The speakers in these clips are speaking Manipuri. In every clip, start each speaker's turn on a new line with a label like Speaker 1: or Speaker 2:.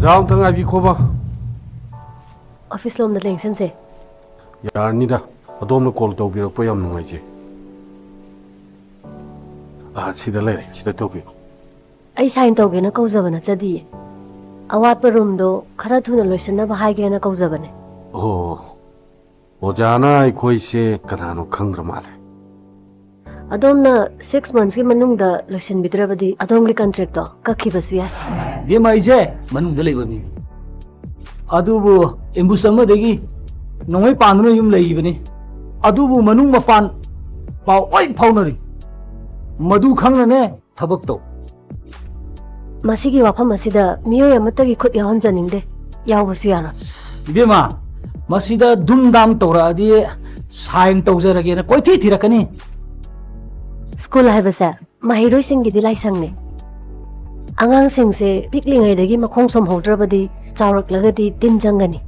Speaker 1: Down tang abi ko ba?
Speaker 2: Office lom na leng sense.
Speaker 1: Yarni da. Adom na call to biro po yam nungai ji. Sida lere, sida to bi.
Speaker 2: Ai sign tawge na kauzabana chadi. Awat pa room do khara thuna loisan na bahai ge na kauzabane.
Speaker 1: Oh. Ojana ikoi se kanano khangra male.
Speaker 2: Adom na 6 months ki manung da loisan bidrabadi adom li contract to kakhi basu ya.
Speaker 3: Be mai je manung da lei ba mi. Adubu embu sama degi nongai pandno yum lei bani. Adubu manung mapan pau oi phaunari. Madu khangna ne thabak to.
Speaker 2: Masigi wafam asida miyoy amatagi khut yahon janingde. Yaw basu yara.
Speaker 3: Be ma masida dum dam tora adi sign tawjarage na koi thi thirakani.
Speaker 2: School hai basa mahiroi singi dilai sangne. Angang sing se piklingai dagi makhong som hodrabadi chawrak lagadi tin jangani.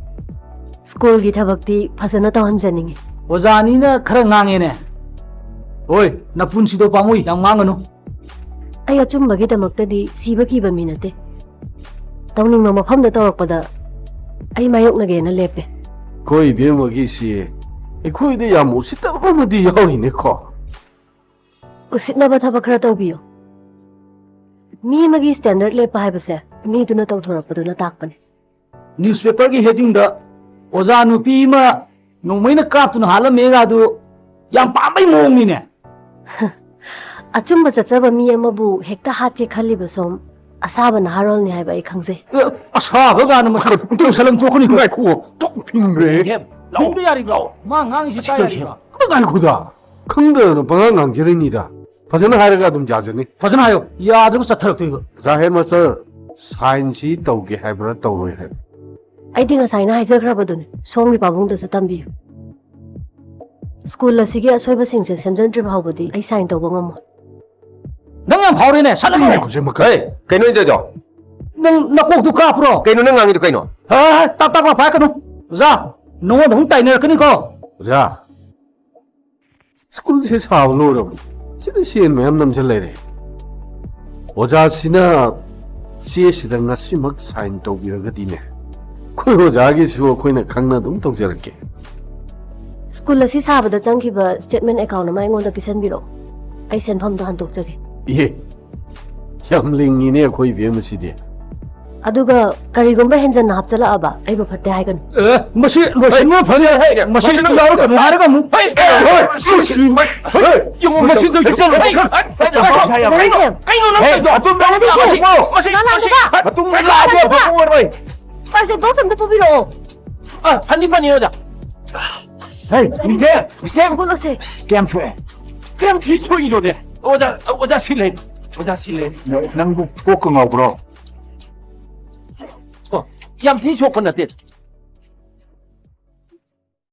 Speaker 2: School gi thabakti phasana tawhan janingi.
Speaker 3: Ojani na khara ngange ne. Oi napunsi do pamui yam nganganu.
Speaker 2: Ay achumbagi damaktadi sibaki ba minate. Tawning no mafamda tawrakpada ay mayok na gena lepe.
Speaker 1: Koi be magi si. Ikoi de yam usita ba madi yawi ne ko.
Speaker 2: Usitna ba thabak khara tawbiyo. Mi magi standard lepa hai basa mi duna tawthorakpadu na takpane.
Speaker 3: Newspaper ki heading da oja nupi ma nongmaina kaptuna hala mega du yam pambai mongni ne.
Speaker 2: Achumba chachaba mi amabu hekta hatke khali basom asaba na harol ni hai ba khangje.
Speaker 3: Asaba ga na masal tu salam to khoni
Speaker 1: Ngai ko tok pingre.
Speaker 3: lau de yari lau ma ngang si ta yari
Speaker 1: Ngan kuda. Khangda no banga ngang jereni da. Phajana haraga dum jajani.
Speaker 3: fazana hayo ya dru chatharak tu
Speaker 1: Za headmaster science hi tawge haibra tawroi hai.
Speaker 2: Ai dinga saina haijagrabadune somgi pabung da su tambi. School asigi aswaiba singse semjantri bhaubadi ai sign tawba ngamo.
Speaker 3: nang yam phawre ne salang
Speaker 1: Ko se makai.
Speaker 4: Kaino ito ito?
Speaker 3: nang nakok tu ka pro
Speaker 4: Kaino nang ang ito kaino?
Speaker 3: ha tap tap pa ka no za no dong tai ne kani ko
Speaker 1: Ja. School se saw lo ro. Sina sien mayam nam chal lere. Oja sina sie sida ngasi mak sign tawbiraga dine. Koi oja gi su koina khangna dum tawjarake.
Speaker 2: School asi sabada changkiba statement account ma ingon da pisan biro. Ai senpham da hantok jage.
Speaker 1: Ye. Yam ling ine koi ve masidi.
Speaker 2: Aduga karigomba henjan na hapchala aba ai ba phatte hai gan.
Speaker 3: masi losin ma phane masi na yar ka no har ka mu
Speaker 4: Yung masin do yung kaino nang ito? Atong nang ito? Atong nang ito? Papungan mo eh.
Speaker 2: Parse do sam da pubiro.
Speaker 4: Handi pa niyo da.
Speaker 3: hey mide
Speaker 2: School ase
Speaker 3: kem chue
Speaker 4: Kaya kicho ino de. Oda silin. Oda silin.
Speaker 5: nang bu ko ko ngau bro
Speaker 4: Yam ti so ko na tit.